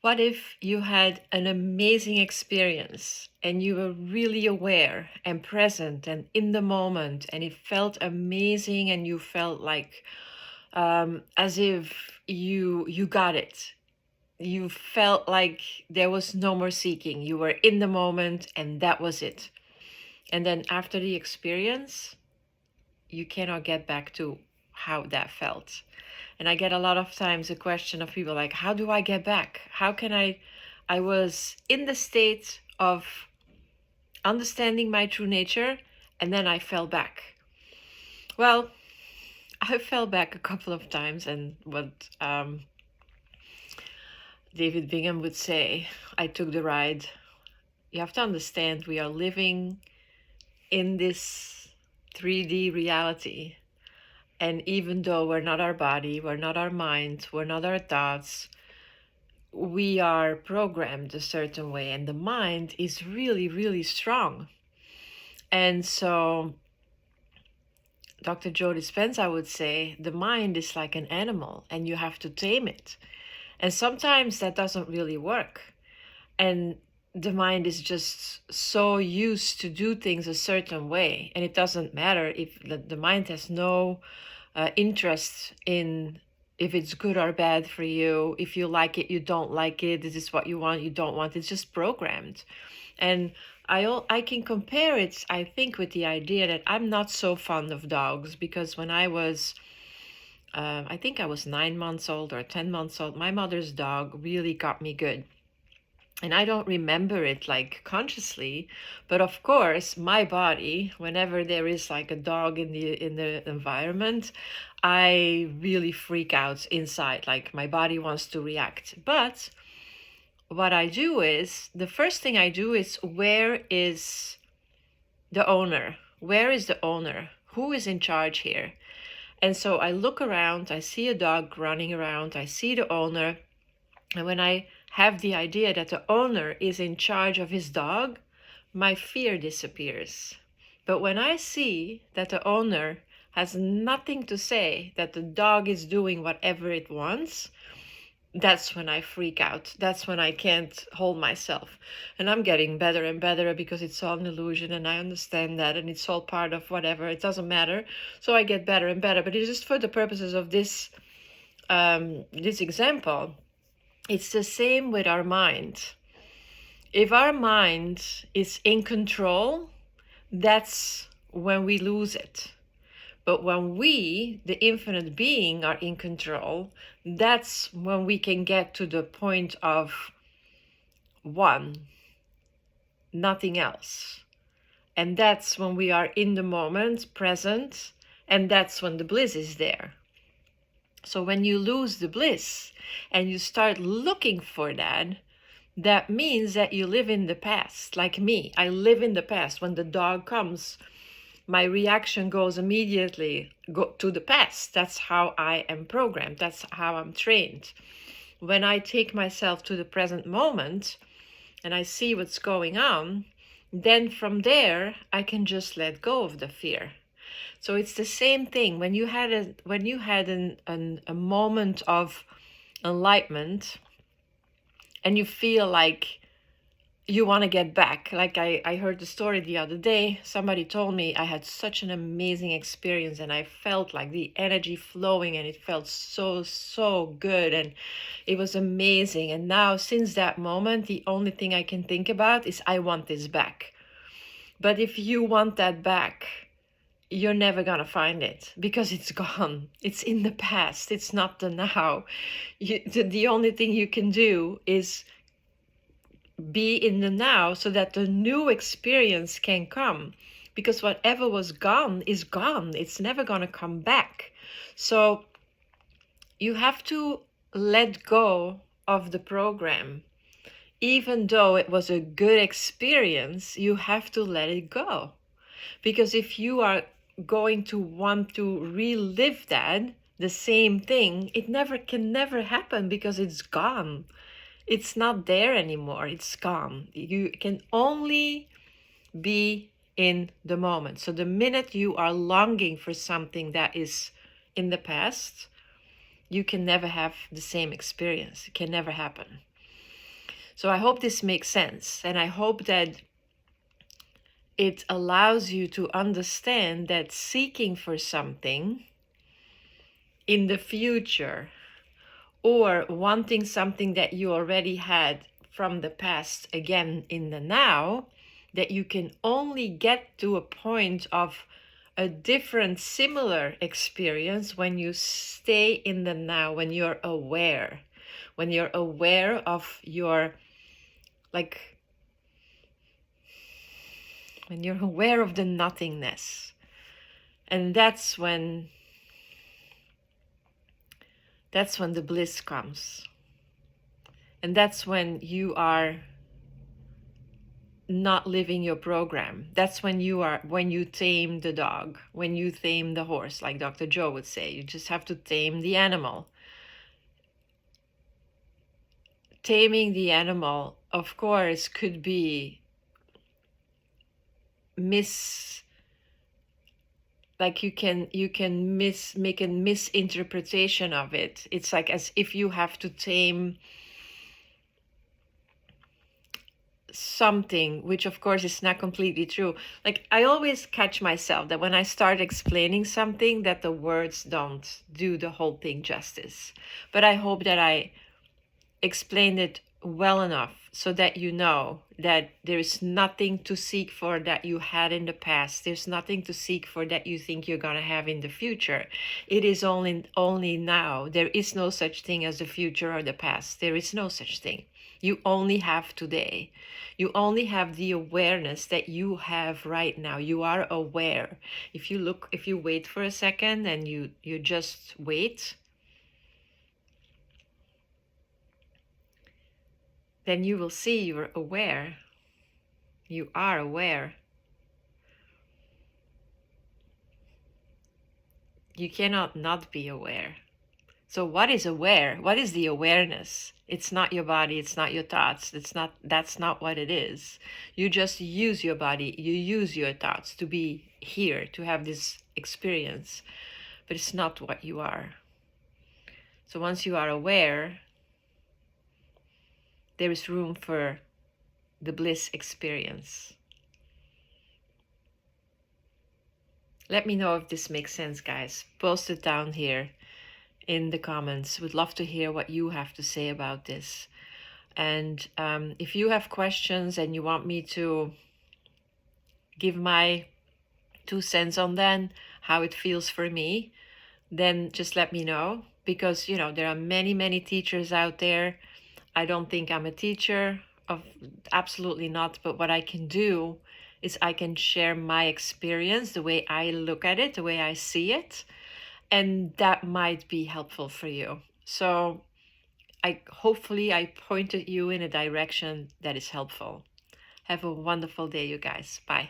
What if you had an amazing experience and you were really aware and present and in the moment, and it felt amazing, and you felt like as if you got it. You felt like there was no more seeking. You were in the moment, and that was it. And then after the experience, you cannot get back to how that felt. And I get a lot of times a question of people like, how do I get back? How can I was in the state of understanding my true nature, and then I fell back. Well, I fell back a couple of times, and what David Bingham would say, I took the ride. You have to understand, we are living in this 3D reality. And even though we're not our body, we're not our mind, we're not our thoughts, we are programmed a certain way, and the mind is really, really strong. And so Dr. Joe Dispenza would say the mind is like an animal and you have to tame it. And sometimes that doesn't really work. And the mind is just so used to do things a certain way. And it doesn't matter if the mind has no interest in if it's good or bad for you, if you like it, you don't like it, this is what you want, you don't want. It's just programmed. And I can compare it, I think, with the idea that I'm not so fond of dogs, because when I was, I think I was 9 months old or 10 months old, my mother's dog really got me good. And I don't remember it like consciously, but of course, my body, whenever there is like a dog in the environment, I really freak out inside. Like my body wants to react. But what I do is, the first thing I do is, where is the owner? Where is the owner? Who is in charge here? And so I look around, I see a dog running around, I see the owner. And when I have the idea that the owner is in charge of his dog, my fear disappears. But when I see that the owner has nothing to say, that the dog is doing whatever it wants, that's when I freak out. That's when I can't hold myself. And I'm getting better and better because it's all an illusion, and I understand that, and it's all part of whatever. It doesn't matter. So I get better and better. But it's just for the purposes of this example. It's the same with our mind. If our mind is in control, that's when we lose it. But when we, the infinite being, are in control, that's when we can get to the point of one, nothing else. And that's when we are in the moment, present, and that's when the bliss is there. So when you lose the bliss and you start looking for that, that means that you live in the past. Like me, I live in the past. When the dog comes, my reaction goes immediately to the past. That's how I am programmed. That's how I'm trained. When I take myself to the present moment and I see what's going on, then from there, I can just let go of the fear. So it's the same thing. When you had a moment of enlightenment and you feel like you want to get back. Like I heard the story the other day. Somebody told me I had such an amazing experience and I felt like the energy flowing and it felt so good and it was amazing. And now since that moment, the only thing I can think about is I want this back. But if you want that back, you're never gonna find it because it's gone. It's in the past. It's not the now. The only thing you can do is be in the now so that the new experience can come, because whatever was gone is gone. It's never gonna come back. So you have to let go of the program. Even though it was a good experience, you have to let it go. Because if you are going to want to relive that, the same thing, it can never happen because it's gone. It's not there anymore. It's gone. You can only be in the moment. So the minute you are longing for something that is in the past, you can never have the same experience. It can never happen. So I hope this makes sense, and I hope that it allows you to understand that seeking for something in the future or wanting something that you already had from the past again in the now, that you can only get to a point of a different similar experience when you stay in the now, when you're aware of your, like, when you're aware of the nothingness. And that's when the bliss comes. And that's when you are not living your program. That's when you tame the dog, when you tame the horse, like Dr. Joe would say. You just have to tame the animal. Taming the animal, of course, could be like you can make a misinterpretation of it. It's like as if you have to tame something, which of course is not completely true. Like, I always catch myself that when I start explaining something, that the words don't do the whole thing justice. But I hope that I explained it well enough so that you know that there is nothing to seek for that you had in the past. There's nothing to seek for that you think you're going to have in the future. It is only now. There is no such thing as the future or the past. There is no such thing. You only have today. You only have the awareness that you have right now. You are aware. If you wait for a second and you just wait, then you will see you're aware. You are aware. You cannot not be aware. So what is aware? What is the awareness? It's not your body, it's not your thoughts. That's not what it is. You just use your body, you use your thoughts to be here, to have this experience. But it's not what you are. So once you are aware, there is room for the bliss experience. Let me know if this makes sense, guys. Post it down here in the comments. Would love to hear what you have to say about this. And if you have questions and you want me to give my 2 cents on that, how it feels for me, then just let me know. Because, there are many teachers out there. I don't think I'm a teacher, absolutely not. But what I can do is I can share my experience, the way I look at it, the way I see it. And that might be helpful for you. So hopefully I pointed you in a direction that is helpful. Have a wonderful day, you guys. Bye.